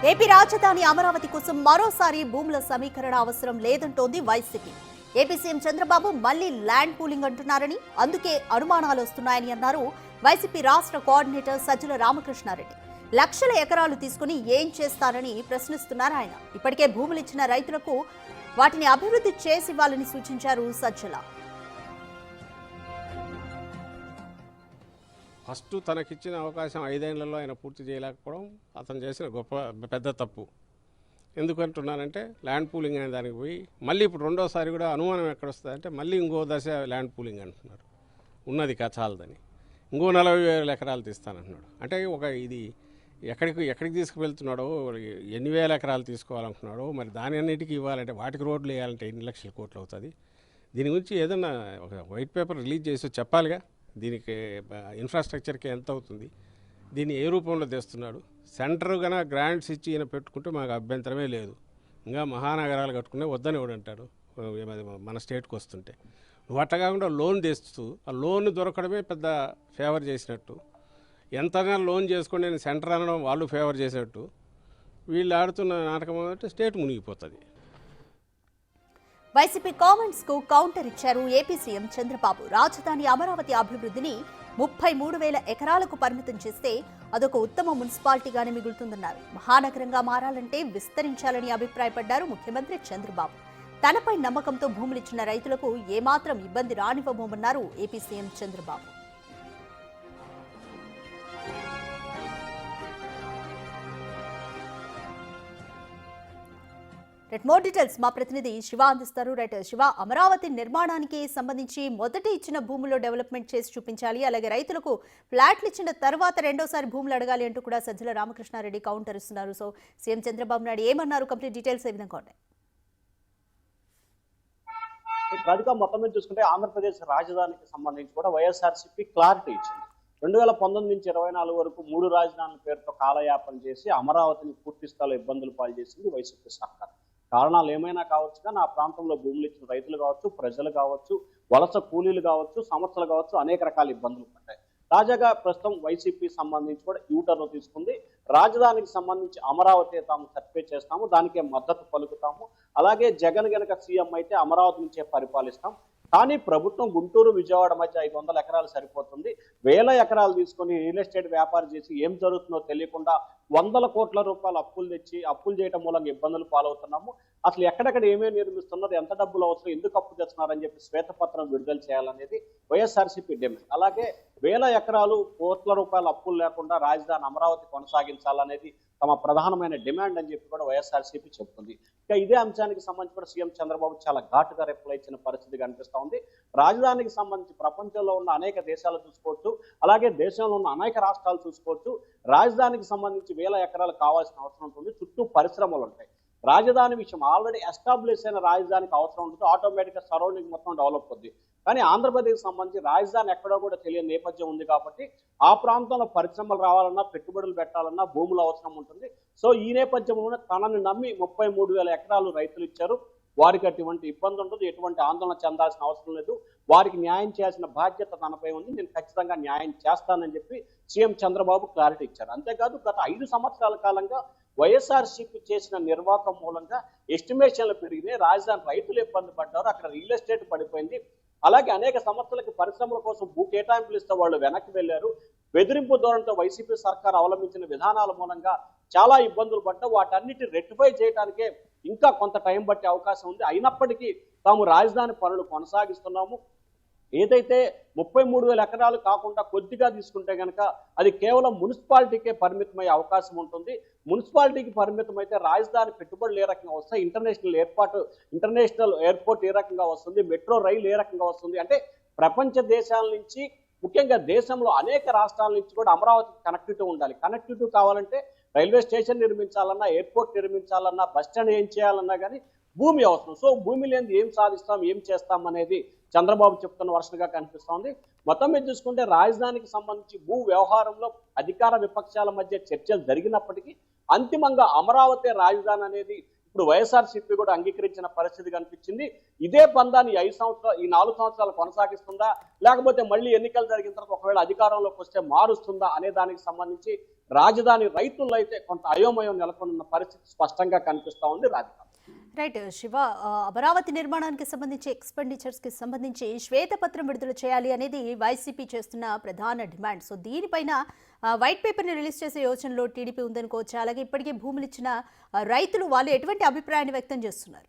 AP రాజధాని అమరావతి కోసం మరోసారి భూముల సమీకరణ అవసరం లేదంటోంది వైసీపీ. ఏపీ సీఎం చంద్రబాబు మళ్లీ ల్యాండ్ పూలింగ్ అంటున్నారని, అందుకే అనుమానాలు వస్తున్నాయని అన్నారు వైసీపీ రాష్ట్ర కోఆర్డినేటర్ సజ్జల రామకృష్ణారెడ్డి. లక్షల ఎకరాలు తీసుకుని ఏం చేస్తారని ప్రశ్నిస్తున్నారు ఆయన. ఇప్పటికే భూములు ఇచ్చిన రైతులకు వాటిని అభివృద్ధి చేసివ్వాలని సూచించారు సజ్జల. ఫస్ట్ తనకిచ్చిన అవకాశం 5 ఏళ్లలో ఆయన పూర్తి చేయలేకపోవడం అతను చేసిన పెద్ద తప్పు. ఎందుకంటున్నానంటే ల్యాండ్ పూలింగ్ అనే దానికి పోయి మళ్ళీ ఇప్పుడు రెండోసారి కూడా అనుమానం ఎక్కడొస్తుందంటే మళ్ళీ ఇంకో దశ ల్యాండ్ పూలింగ్ అంటున్నారు. ఉన్నది చాలదని ఇంకో 40,000 ఎకరాలు తీస్తానంటున్నాడు. అంటే ఇది ఎక్కడికి తీసుకువెళ్తున్నాడో, ఎన్ని వేల ఎకరాలు తీసుకోవాలనుకున్నాడో, మరి దాని అన్నిటికీ ఇవ్వాలంటే వాటికి రోడ్లు వేయాలంటే ఎన్ని లక్షల కోట్లు అవుతుంది. దీని గురించి ఏదన్నా ఒక వైట్ పేపర్ రిలీజ్ చేసి చెప్పాలిగా. దీనికి ఇన్ఫ్రాస్ట్రక్చర్కి ఎంత అవుతుంది, దీన్ని ఏ రూపంలో తెస్తున్నాడు. సెంటర్ కన్నా గ్రాంట్స్ ఇచ్చి ఈయన పెట్టుకుంటే మాకు అభ్యంతరమే లేదు. ఇంకా మహానగరాలు కట్టుకునే వద్దని ఎవడు అంటాడు మన స్టేట్కి వస్తుంటే. నువ్వు అట్ట కాకుండా లోన్ తెస్తూ ఆ లోన్ దొరకడమే పెద్ద ఫేవర్ చేసినట్టు. ఎంతైనా లోన్ చేసుకొని నేను సెంటర్ అనడం వాళ్ళు ఫేవర్ చేసినట్టు. వీళ్ళు ఆడుతున్న నాటకం అంటే స్టేట్ మునిగిపోతుంది. వైసీపీ కామెంట్స్ కు కౌంటర్ ఇచ్చారు ఏపీ సీఎం చంద్రబాబు. రాజధాని అమరావతి అభివృద్ధిని 33,000 ఎకరాలకు పరిమితం చేస్తే అదొక ఉత్తమ మున్సిపాలిటీగానే మిగులుతుందన్నారు. మహానగరంగా మారాలంటే విస్తరించాలని అభిప్రాయపడ్డారు ముఖ్యమంత్రి చంద్రబాబు. తనపై నమ్మకంతో భూములిచ్చిన రైతులకు ఏమాత్రం ఇబ్బంది రానివ్వబోమన్నారు AP CM Chandrababu. More details మా ప్రతినిధి శివ అందిస్తారు. శివ, అమరావతి నిర్మాణానికి సంబంధించి మొదట ఇచ్చిన భూముల్లో డెవలప్మెంట్ చేసి చూపించాలి, అలాగే రైతులకు ఫ్లాట్లు ఇచ్చిన తర్వాత రెండోసారి భూములు అడగాలి అంటూ కూడా సజ్జల రామకృష్ణారెడ్డి కౌంటర్ ఇస్తున్నారు. సో సీఎం చంద్రబాబు నాయుడు ఏమన్నారు? కంప్లీట్ డీటెయిల్స్ ఏ విధంగా ఉంటాయి? రాధిక, మొత్తం మీద చూసుకుంటే ఆంధ్రప్రదేశ్ రాజధానికి సంబంధించి కూడా వైఎస్ఆర్సీపీ క్లారిటీ ఇచ్చింది. 2019 నుంచి 24 వరకు 3 రాజధానుల పేరుతో కాలయాపన చేసి అమరావతిని పూర్తి స్థాయిలో ఇబ్బందులు పాలు చేసింది వైసీపీ సర్కార్. కారణాలు ఏమైనా కావచ్చు, కానీ ఆ ప్రాంతంలో భూములు ఇచ్చిన రైతులు కావచ్చు, ప్రజలు కావచ్చు, వలస కూలీలు కావచ్చు, సంస్థలు కావచ్చు, అనేక రకాల ఇబ్బందులు పడ్డాయి. తాజాగా ప్రస్తుతం వైసీపీ సంబంధించి కూడా యూటర్న్ తీసుకుంది. రాజధానికి సంబంధించి అమరావతి తాము సర్వే చేస్తాము, దానికే మద్దతు పలుకుతాము, అలాగే జగన్ గనక సీఎం అయితే అమరావతి నుంచే పరిపాలిస్తాం. కానీ ప్రభుత్వం గుంటూరు విజయవాడ మధ్య 500 ఎకరాలు సరిపోతుంది. 1000 ఎకరాలు తీసుకొని రియల్ ఎస్టేట్ వ్యాపారం చేసి ఏం జరుగుతుందో తెలియకుండా 100 కోట్ల రూపాయలు అప్పులు తెచ్చి అప్పులు చేయడం మూలంగా ఇబ్బందులు పాలవుతున్నాము. అసలు ఎక్కడెక్కడ ఏమేమి నిర్మిస్తున్నారు, ఎంత డబ్బులు అవసరం, ఎందుకు అప్పు తెస్తున్నారని చెప్పి శ్వేతపత్రం విడుదల చేయాలనేది వైఎస్ఆర్సీపీ డిమాండ్. అలాగే 1000 ఎకరాలు కోట్ల రూపాయల అప్పులు లేకుండా రాజధాని అమరావతి కొనసాగించాలనేది తమ ప్రధానమైన డిమాండ్ అని చెప్పి కూడా వైఎస్ఆర్సీపీ చెబుతుంది. ఇక ఇదే అంశానికి సంబంధించి కూడా సీఎం చంద్రబాబు చాలా ఘాటుగా రిప్లై ఇచ్చిన పరిస్థితి కనిపిస్తూ ఉంది. రాజధానికి సంబంధించి ప్రపంచంలో ఉన్న అనేక దేశాలు చూసుకోవచ్చు, అలాగే దేశంలో ఉన్న అనేక రాష్ట్రాలు చూసుకోవచ్చు. రాజధానికి సంబంధించి 1000 ఎకరాలు కావాల్సిన అవసరం ఉంటుంది. చుట్టూ పరిశ్రమలు ఉంటాయి. రాజధాని విషయం ఆల్రెడీ ఎస్టాబ్లిష్ అయిన రాజధానికి అవసరం ఉంటుంది. ఆటోమేటిక్గా సరౌండింగ్ మొత్తం డెవలప్ అవుతుంది. కానీ ఆంధ్రప్రదేశ్ సంబంధించి రాజధాని ఎక్కడో కూడా తెలియని నేపథ్యం ఉంది కాబట్టి ఆ ప్రాంతంలో పరిశ్రమలు రావాలన్నా, పెట్టుబడులు పెట్టాలన్నా భూములు అవసరం ఉంటుంది. సో ఈ నేపథ్యంలోనే తనని నమ్మి 33,000 ఎకరాలు రైతులు ఇచ్చారు. వారికి అటువంటి ఇబ్బంది ఉంటుంది, ఎటువంటి ఆందోళన చెందాల్సిన అవసరం లేదు. వారికి న్యాయం చేయాల్సిన బాధ్యత తనపై ఉంది. నేను ఖచ్చితంగా న్యాయం చేస్తానని చెప్పి సీఎం చంద్రబాబు క్లారిటీ ఇచ్చారు. అంతేకాదు గత 5 సంవత్సరాల కాలంగా వైఎస్ఆర్సీపీ చేసిన నిర్వాహకం మూలంగా ఎస్టిమేషన్లు పెరిగినాయి. రాజధాని రైతులు ఇబ్బంది పడ్డారు, అక్కడ రియల్ ఎస్టేట్ పడిపోయింది. అలాగే అనేక సంస్థలకి పరిశ్రమల కోసం భూ కేటాయింపులు ఇస్తే వాళ్ళు వెనక్కి వెళ్లారు. బెదిరింపు ధోరణితో వైసీపీ సర్కార్ అవలంబించిన విధానాల మూలంగా చాలా ఇబ్బందులు పడ్డా వాటన్నిటి రెక్టిఫై చేయడానికే ఇంకా కొంత టైం పట్టే అవకాశం ఉంది. అయినప్పటికీ తాము రాజధాని పనులు కొనసాగిస్తున్నాము. ఏదైతే 33,000 ఎకరాలు కాకుండా కొద్దిగా తీసుకుంటే కనుక అది కేవలం మున్సిపాలిటీకే పరిమితమయ్యే అవకాశం ఉంటుంది. మున్సిపాలిటీకి పరిమితం అయితే రాజధాని పెట్టుబడులు ఏ రకంగా వస్తాయి, ఇంటర్నేషనల్ ఎయిర్పోర్ట్ ఏ రకంగా వస్తుంది, మెట్రో రైలు ఏ రకంగా వస్తుంది, అంటే ప్రపంచ దేశాల నుంచి ముఖ్యంగా దేశంలో అనేక రాష్ట్రాల నుంచి కూడా అమరావతికి కనెక్టివిటీ ఉండాలి. కనెక్టివిటీ కావాలంటే రైల్వే స్టేషన్ నిర్మించాలన్నా, ఎయిర్పోర్ట్ నిర్మించాలన్నా, బస్ స్టాండ్ ఏం చేయాలన్నా కానీ భూమి అవసరం. సో భూమి లేనిది ఏం సాధిస్తాం, ఏం చేస్తాం అనేది చంద్రబాబు చెప్తున్న వర్షంగా కనిపిస్తోంది. మొత్తం మీద చూసుకుంటే రాజధానికి సంబంధించి భూ వ్యవహారంలో అధికార విపక్షాల మధ్య చర్చలు జరిగినప్పటికీ అంతిమంగా అమరావతి రాజధాని అనేది ఇప్పుడు వైఎస్ఆర్సీపీ కూడా అంగీకరించిన పరిస్థితి కనిపించింది. ఇదే పందాన్ని ఈ 4 సంవత్సరాలు కొనసాగిస్తుందా, లేకపోతే మళ్ళీ ఎన్నికలు జరిగిన తర్వాత ఒకవేళ అధికారంలోకి వస్తే మారుస్తుందా అనే దానికి సంబంధించి రాజధాని రైతుల్లో అయితే కొంత అయోమయం నెలకొన్న పరిస్థితి స్పష్టంగా కనిపిస్తా ఉంది రాధిక. రైట్ శివ, అమరావతి నిర్మాణానికి సంబంధించి ఎక్స్పెండిచర్స్ కి సంబంధించి శ్వేతపత్రం విడుదల చేయాలి అనేది వైసీపీ చేస్తున్న ప్రధాన డిమాండ్. సో దీనిపైన వైట్ పేపర్ ని రిలీజ్ చేసే యోచనలో టీడీపీ ఉందనుకోవచ్చు. అలాగే ఇప్పటికే భూములు ఇచ్చిన రైతులు వాళ్ళు ఎటువంటి అభిప్రాయాన్ని వ్యక్తం చేస్తున్నారు?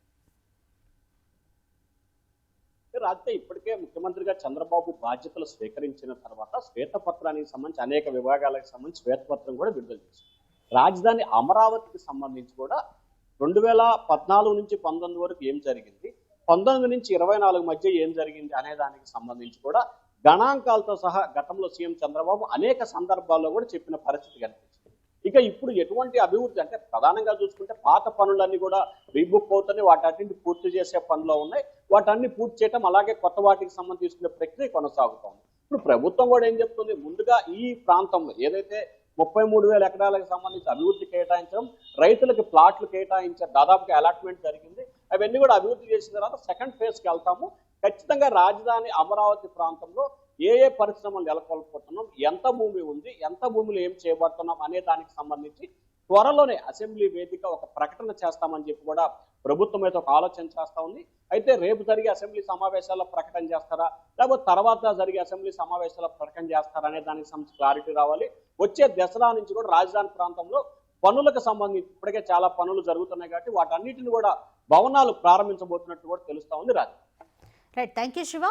రాజకీయ ఇప్పటికే ముఖ్యమంత్రిగా చంద్రబాబు బాధ్యతలు స్వీకరించిన తర్వాత శ్వేతపత్రానికి సంబంధించి అనేక విభాగాలకు సంబంధించి శ్వేతపత్రం కూడా విడుదల చేశారు. రాజధాని అమరావతికి సంబంధించి కూడా 2014 నుంచి 19 వరకు ఏం జరిగింది, 19 నుంచి 24 మధ్య ఏం జరిగింది అనే దానికి సంబంధించి కూడా గణాంకాలతో సహా గతంలో సీఎం చంద్రబాబు అనేక సందర్భాల్లో కూడా చెప్పిన పరిస్థితి కనిపించింది. ఇక ఇప్పుడు ఎటువంటి అభివృద్ధి అంటే ప్రధానంగా చూసుకుంటే పాత పనులన్నీ కూడా రీబుక్ అవుతున్నాయి, వాటన్నింటిని పూర్తి చేసే పనిలో ఉన్నాయి. వాటన్ని పూర్తి చేయడం అలాగే కొత్త వాటికి సంబంధించి తీసుకునే ప్రక్రియ కొనసాగుతోంది. ఇప్పుడు ప్రభుత్వం కూడా ఏం చెప్తుంది, ముందుగా ఈ ప్రాంతంలో ఏదైతే 33,000 ఎకరాలకు సంబంధించి అభివృద్ధి కేటాయించడం, రైతులకు ప్లాట్లు కేటాయించారు, దాదాపుగా అలాట్మెంట్ జరిగింది. అవన్నీ కూడా అభివృద్ధి చేసిన తర్వాత సెకండ్ ఫేజ్కి వెళ్తాము. ఖచ్చితంగా రాజధాని అమరావతి ప్రాంతంలో ఏ ఏ పరిశ్రమలు నెలకొల్పుతున్నాం, ఎంత భూమి ఉంది, ఎంత భూమిలో ఏం చేయబడుతున్నాం అనే దానికి సంబంధించి త్వరలోనే అసెంబ్లీ వేదిక ఒక ప్రకటన చేస్తామని చెప్పి కూడా ప్రభుత్వం అయితే ఒక ఆలోచన చేస్తా ఉంది. అయితే రేపు జరిగే అసెంబ్లీ సమావేశాల్లో ప్రకటన చేస్తారా, లేకపోతే తర్వాత జరిగే అసెంబ్లీ సమావేశాల్లో ప్రకటన చేస్తారా అనే దానికి సంబంధించి క్లారిటీ రావాలి. వచ్చే దసరా నుంచి కూడా రాజధాని ప్రాంతంలో పనులకు సంబంధించి ఇప్పటికే చాలా పనులు జరుగుతున్నాయి కాబట్టి వాటన్నిటిని కూడా భవనాలు ప్రారంభించబోతున్నట్టు కూడా తెలుస్తా ఉంది Raju. Right, thank you Shiva.